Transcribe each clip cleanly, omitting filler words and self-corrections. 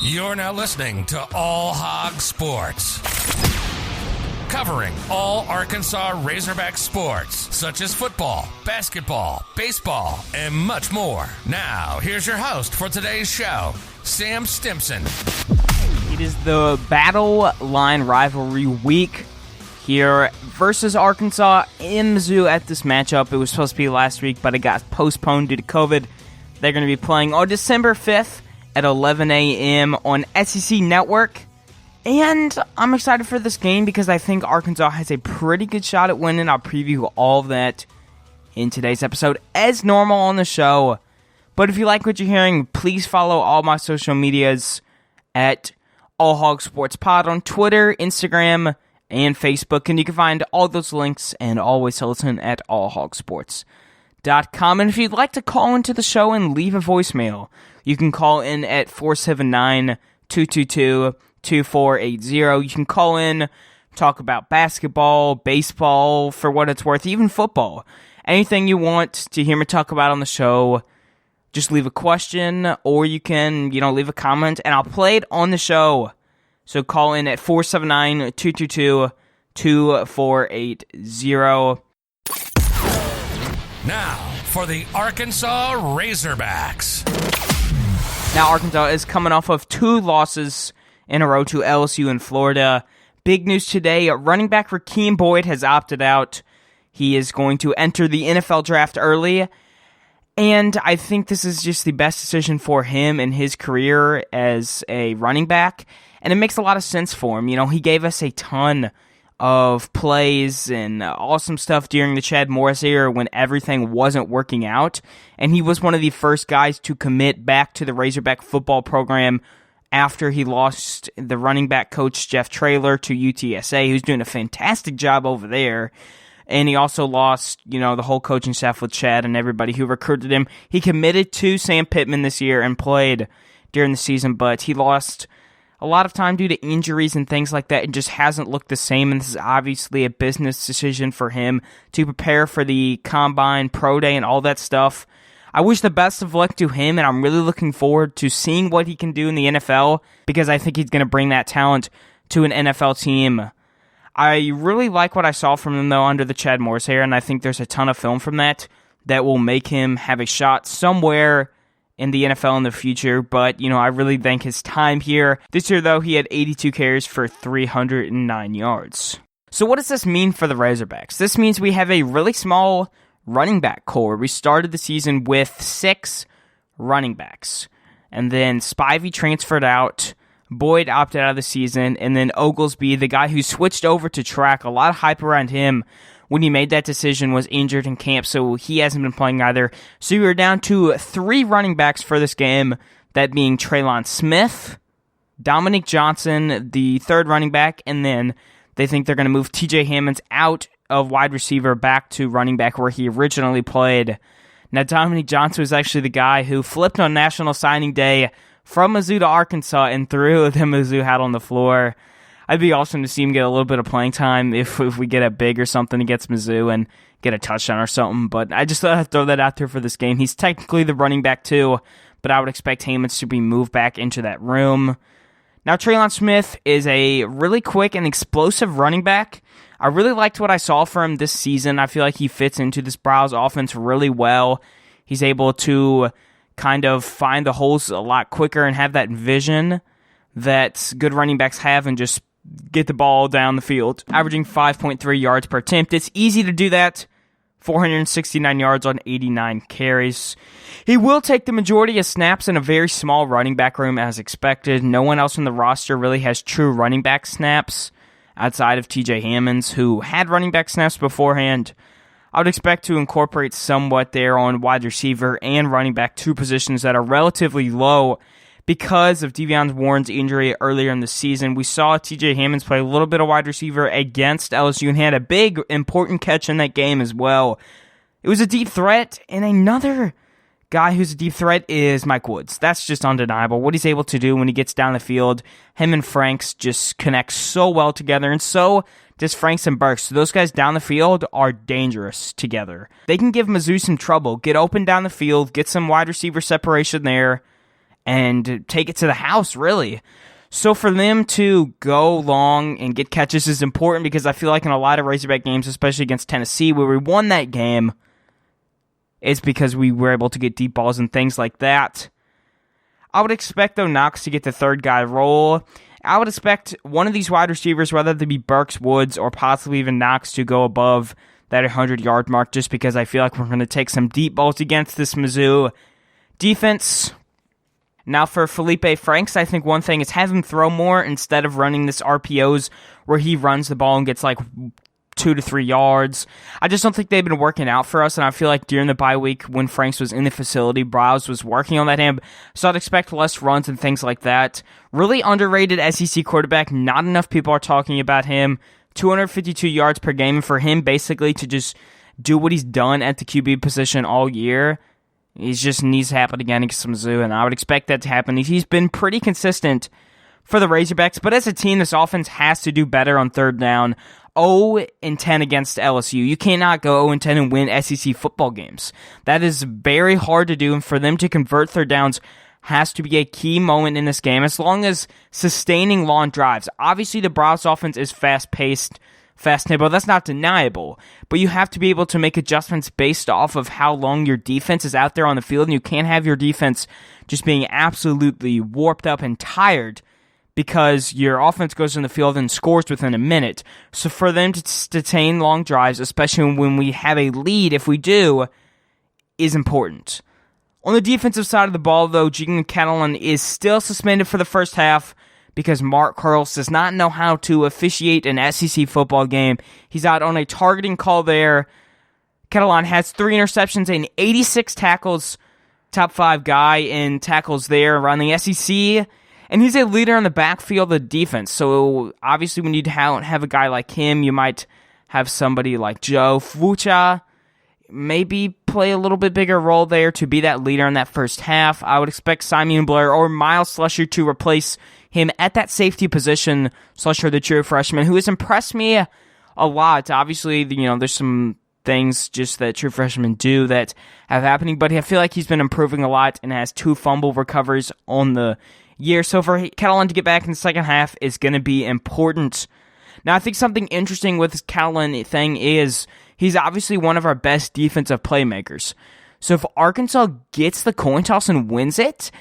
You're now listening to All Hog Sports, covering all Arkansas Razorback sports, such as football, basketball, baseball, and much more. Now, here's your host for today's show, Sam Stimson. It is the Battle Line Rivalry week here versus Arkansas in Mizzou at this matchup. It was supposed to be last week, but it got postponed due to COVID. They're going to be playing on December 5th at 11 a.m. on SEC Network. And I'm excited for this game because I think Arkansas has a pretty good shot at winning. I'll preview all of that in today's episode as normal on the show. But if you like what you're hearing, please follow all my social medias at All Hog Sports Pod on Twitter, Instagram, and Facebook. And you can find all those links and always listen at allhogsports.com. And if you'd like to call into the show and leave a voicemail, you can call in at 479-222-2480. You can call in, talk about basketball, baseball, for what it's worth, even football. Anything you want to hear me talk about on the show, just leave a question, or you can, leave a comment, and I'll play it on the show. So call in at 479-222-2480. Now, for the Arkansas Razorbacks. Now, Arkansas is coming off of 2 losses in a row to LSU and Florida. Big news today, running back Rakeem Boyd has opted out. He is going to enter the NFL draft early, and I think this is just the best decision for him in his career as a running back, and it makes a lot of sense for him. He gave us a ton of plays and awesome stuff during the Chad Morris era when everything wasn't working out, and he was one of the first guys to commit back to the Razorback football program after he lost the running back coach Jeff Traylor to UTSA, who's doing a fantastic job over there. And he also lost, the whole coaching staff with Chad and everybody who recruited him. He committed to Sam Pittman this year and played during the season, but he lost a lot of time due to injuries and things like that. It just hasn't looked the same, and this is obviously a business decision for him to prepare for the Combine, Pro Day, and all that stuff. I wish the best of luck to him, and I'm really looking forward to seeing what he can do in the NFL, because I think he's going to bring that talent to an NFL team. I really like what I saw from him, though, under the Chad Morris era, and I think there's a ton of film from that will make him have a shot somewhere in the NFL in the future, but, I really think his time here. This year, though, he had 82 carries for 309 yards. So what does this mean for the Razorbacks? This means we have a really small running back core. We started the season with 6 running backs, and then Spivey transferred out, Boyd opted out of the season, and then Oglesby, the guy who switched over to track, a lot of hype around him when he made that decision, was injured in camp, so he hasn't been playing either. So we were down to 3 running backs for this game, that being Traylon Smith, Dominic Johnson, the 3rd running back, and then they think they're going to move TJ Hammonds out of wide receiver back to running back where he originally played. Now, Dominic Johnson was actually the guy who flipped on National Signing Day from Mizzou to Arkansas and threw the Mizzou hat on the floor. It'd be awesome to see him get a little bit of playing time if we get a big or something against Mizzou and get a touchdown or something. But I just thought I'd throw that out there for this game. He's technically the running back too, but I would expect Hammonds to be moved back into that room. Now, Traylon Smith is a really quick and explosive running back. I really liked what I saw from him this season. I feel like he fits into this Browns offense really well. He's able to kind of find the holes a lot quicker and have that vision that good running backs have and just get the ball down the field, averaging 5.3 yards per attempt. It's easy to do that. 469 yards on 89 carries. He will take the majority of snaps in a very small running back room as expected. No one else on the roster really has true running back snaps outside of TJ Hammonds, who had running back snaps beforehand. I would expect to incorporate somewhat there on wide receiver and running back, 2 positions that are relatively low because of De'Vion Warren's injury earlier in the season. We saw TJ Hammonds play a little bit of wide receiver against LSU and had a big, important catch in that game as well. It was a deep threat, and another guy who's a deep threat is Mike Woods. That's just undeniable. What he's able to do when he gets down the field, him and Franks just connect so well together, and so does Franks and Burks. So those guys down the field are dangerous together. They can give Mizzou some trouble, get open down the field, get some wide receiver separation there, and take it to the house, really. So for them to go long and get catches is important because I feel like in a lot of Razorback games, especially against Tennessee, where we won that game, it's because we were able to get deep balls and things like that. I would expect, though, Knox to get the third guy role. I would expect one of these wide receivers, whether they be Burks, Woods, or possibly even Knox, to go above that 100-yard mark just because I feel like we're going to take some deep balls against this Mizzou defense. Now for Felipe Franks, I think one thing is have him throw more instead of running this RPOs where he runs the ball and gets like 2 to 3 yards. I just don't think they've been working out for us, and I feel like during the bye week when Franks was in the facility, Browse was working on that hand, so I'd expect less runs and things like that. Really underrated SEC quarterback. Not enough people are talking about him. 252 yards per game, and for him basically to just do what he's done at the QB position all year, he just needs to happen again against Mizzou, and I would expect that to happen. He's been pretty consistent for the Razorbacks, but as a team, this offense has to do better on third down. 0-10 against LSU. You cannot go 0-10 and win SEC football games. That is very hard to do, and for them to convert third downs has to be a key moment in this game, as long as sustaining long drives. Obviously, the Browns offense is fast-paced, fast-tempo. That's not deniable, but you have to be able to make adjustments based off of how long your defense is out there on the field, and you can't have your defense just being absolutely warped up and tired because your offense goes in the field and scores within a minute. So for them to sustain long drives, especially when we have a lead, if we do, is important. On the defensive side of the ball, though, Jiggan Catalan is still suspended for the first half because Mark Curls does not know how to officiate an SEC football game. He's out on a targeting call there. Catalan has 3 interceptions and 86 tackles, top 5 guy in tackles there around the SEC. And he's a leader in the backfield of the defense. So obviously when you have a guy like him, you might have somebody like Joe Fucha maybe play a little bit bigger role there to be that leader in that first half. I would expect Simon Blair or Miles Slusher to replace him at that safety position. Slusher, the true freshman, who has impressed me a lot. Obviously, there's some things just that true freshmen do that have happening, but I feel like he's been improving a lot and has 2 fumble recoveries on the year. So for Catalan to get back in the second half is going to be important. Now, I think something interesting with this Catalan thing is he's obviously one of our best defensive playmakers. So if Arkansas gets the coin toss and wins it,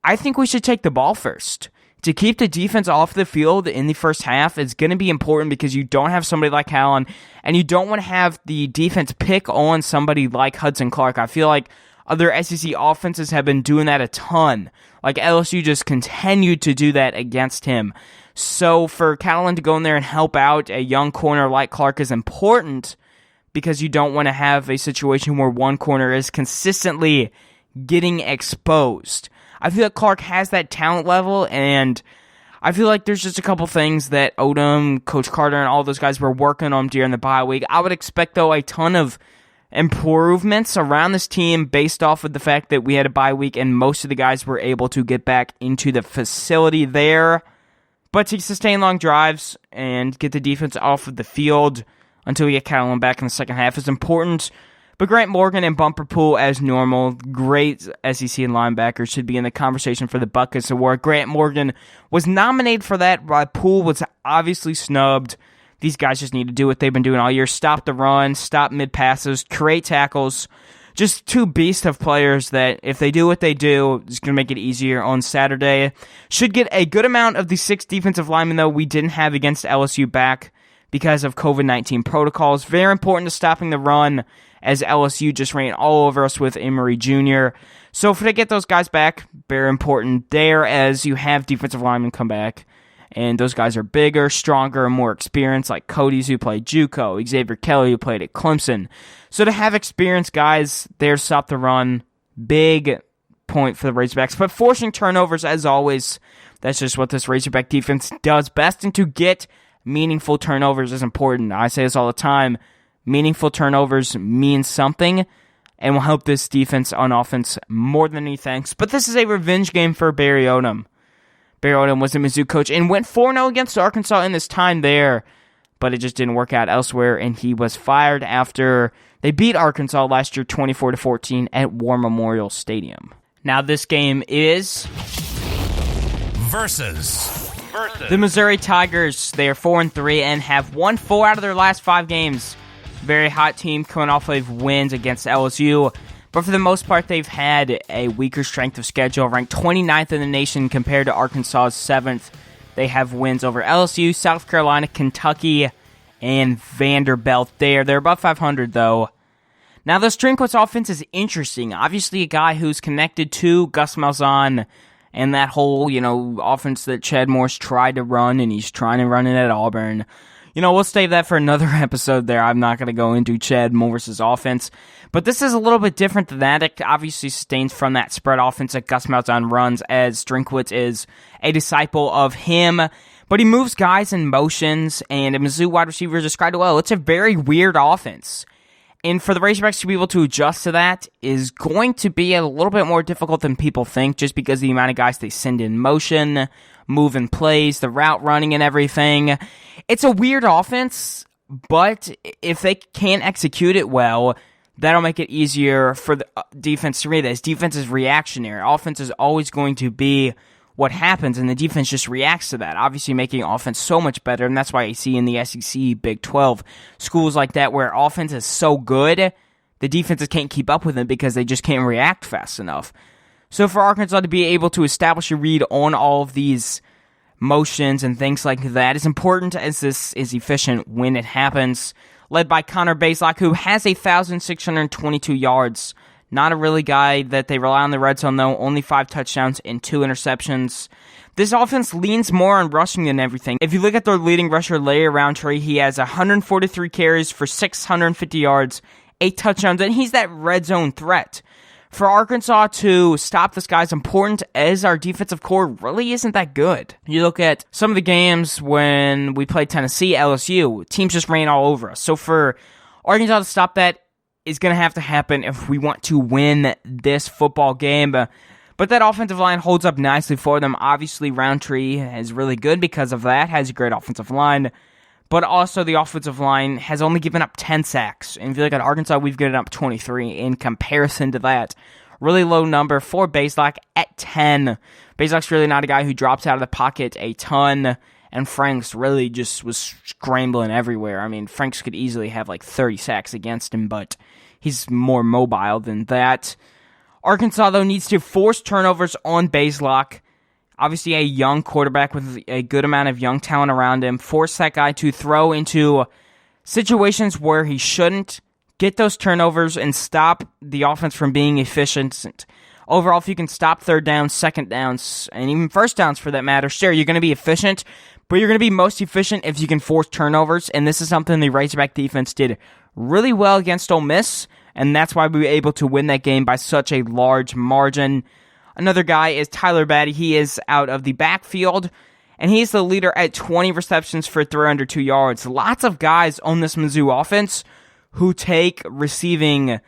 I think we should take the ball first. To keep the defense off the field in the first half is going to be important because you don't have somebody like Catalan, and you don't want to have the defense pick on somebody like Hudson Clark. I feel like other SEC offenses have been doing that a ton. Like LSU just continued to do that against him. So for Catalan to go in there and help out a young corner like Clark is important because you don't want to have a situation where one corner is consistently getting exposed. I feel like Clark has that talent level, and I feel like there's just a couple things that Odom, Coach Carter, and all those guys were working on during the bye week. I would expect, though, a ton of improvements around this team based off of the fact that we had a bye week and most of the guys were able to get back into the facility there. But to sustain long drives and get the defense off of the field until we get Catalan back in the second half is important. But Grant Morgan and Bumper Pool, as normal, great SEC and linebackers, should be in the conversation for the Buckets Award. Grant Morgan was nominated for that, while Poole was obviously snubbed. These guys just need to do what they've been doing all year. Stop the run, stop mid-passes, create tackles. Just 2 beasts of players that, if they do what they do, it's going to make it easier on Saturday. Should get a good amount of the 6 defensive linemen, though, we didn't have against LSU back because of COVID-19 protocols. Very important to stopping the run, as LSU just ran all over us with Emory Jr. So if they get those guys back, very important there, as you have defensive linemen come back. And those guys are bigger, stronger, and more experienced, like Cody's, who played JUCO, Xavier Kelly, who played at Clemson. So to have experienced guys there to stop the run, big point for the Razorbacks. But forcing turnovers, as always, that's just what this Razorback defense does best. And to get meaningful turnovers is important. I say this all the time. Meaningful turnovers mean something and will help this defense on offense more than anything. But this is a revenge game for Barry Odom. Barry Odom was the Mizzou coach and went 4-0 against Arkansas in this time there, but it just didn't work out elsewhere, and he was fired after they beat Arkansas last year 24-14 at War Memorial Stadium. Now this game is versus the Missouri Tigers. They are 4-3 and have won 4 out of their last 5 games. Very hot team coming off of wins against LSU. But for the most part, they've had a weaker strength of schedule, ranked 29th in the nation compared to Arkansas's 7th. They have wins over LSU, South Carolina, Kentucky, and Vanderbilt there. They're above 500, though. Now, this Drinkwitz offense is interesting. Obviously, a guy who's connected to Gus Malzahn and that whole, offense that Chad Morris tried to run, and he's trying to run it at Auburn. We'll save that for another episode there. I'm not going to go into Chad Morris's offense. But this is a little bit different than that. It obviously sustains from that spread offense that Gus Malzahn runs, as Drinkwitz is a disciple of him. But he moves guys in motions, and a Mizzou wide receiver described it well. It's a very weird offense. And for the Razorbacks to be able to adjust to that is going to be a little bit more difficult than people think, just because of the amount of guys they send in motion, moving plays, the route running and everything. It's a weird offense, but if they can execute it well, that'll make it easier for the defense to read this. Defense is reactionary. Offense is always going to be what happens, and the defense just reacts to that, obviously making offense so much better, and that's why you see in the SEC, Big 12, schools like that where offense is so good, the defenses can't keep up with it because they just can't react fast enough. So for Arkansas to be able to establish a read on all of these motions and things like that is important, as this is efficient when it happens. Led by Connor Bazelak, who has 1,622 yards. Not a really guy that they rely on the red zone, though. Only 5 touchdowns and 2 interceptions. This offense leans more on rushing than everything. If you look at their leading rusher, Larry Roundtree, he has 143 carries for 650 yards, 8 touchdowns, and he's that red zone threat. For Arkansas to stop this guy is important, as our defensive core really isn't that good. You look at some of the games when we played Tennessee, LSU, teams just ran all over us. So for Arkansas to stop that is going to have to happen if we want to win this football game. But that offensive line holds up nicely for them. Obviously, Roundtree is really good because of that, has a great offensive line. But also, the offensive line has only given up 10 sacks. And if you look at Arkansas, we've given up 23 in comparison to that. Really low number for Bazelak at 10. Bazelak's really not a guy who drops out of the pocket a ton. And Franks really just was scrambling everywhere. I mean, Franks could easily have like 30 sacks against him, but he's more mobile than that. Arkansas, though, needs to force turnovers on Bazelak. Obviously, a young quarterback with a good amount of young talent around him. Force that guy to throw into situations where he shouldn't. Get those turnovers and stop the offense from being efficient. Overall, if you can stop third downs, second downs, and even first downs for that matter, sure, you're going to be efficient, but you're going to be most efficient if you can force turnovers, and this is something the Razorback defense did really well against Ole Miss, and that's why we were able to win that game by such a large margin. Another guy is Tyler Batty. He is out of the backfield, and he's the leader at 20 receptions for 302 yards. Lots of guys on this Mizzou offense who take receiving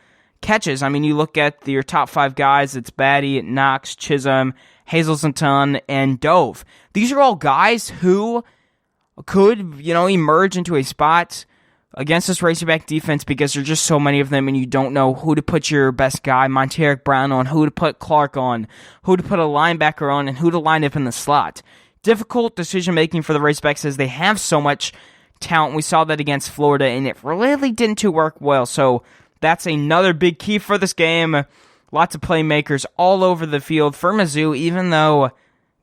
catches. I mean, you look at your top 5 guys, it's Batty, Knox, Chisholm, Hazelton, and Dove. These are all guys who could, emerge into a spot against this Razorback defense because there's just so many of them and you don't know who to put your best guy, Monteric Brown, on, who to put Clark on, who to put a linebacker on, and who to line up in the slot. Difficult decision-making for the Razorbacks as they have so much talent. We saw that against Florida, and it really didn't work well, so that's another big key for this game. Lots of playmakers all over the field for Mizzou, even though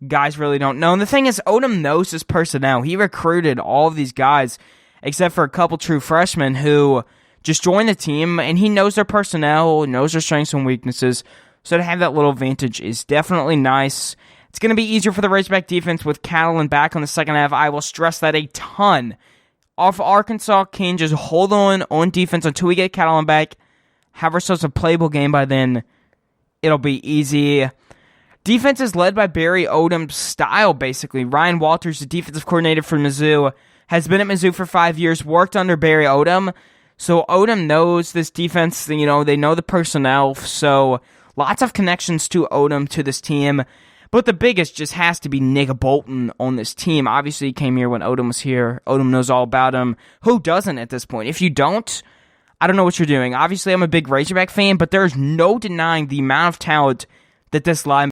guys really don't know. And the thing is, Odom knows his personnel. He recruited all of these guys, except for a couple true freshmen who just joined the team, and he knows their personnel, knows their strengths and weaknesses, so to have that little advantage is definitely nice. It's going to be easier for the Razorback defense with Catalan back on the second half. I will stress that a ton. If Arkansas can just hold on defense until we get Catalan back, have ourselves a playable game by then, it'll be easy. Defense is led by Barry Odom's style, basically. Ryan Walters, the defensive coordinator for Mizzou, has been at Mizzou for 5 years, worked under Barry Odom, so Odom knows this defense, they know the personnel, so lots of connections to Odom, to this team. But the biggest just has to be Nick Bolton on this team. Obviously, he came here when Odom was here. Odom knows all about him. Who doesn't at this point? If you don't, I don't know what you're doing. Obviously, I'm a big Razorback fan, but there's no denying the amount of talent that this line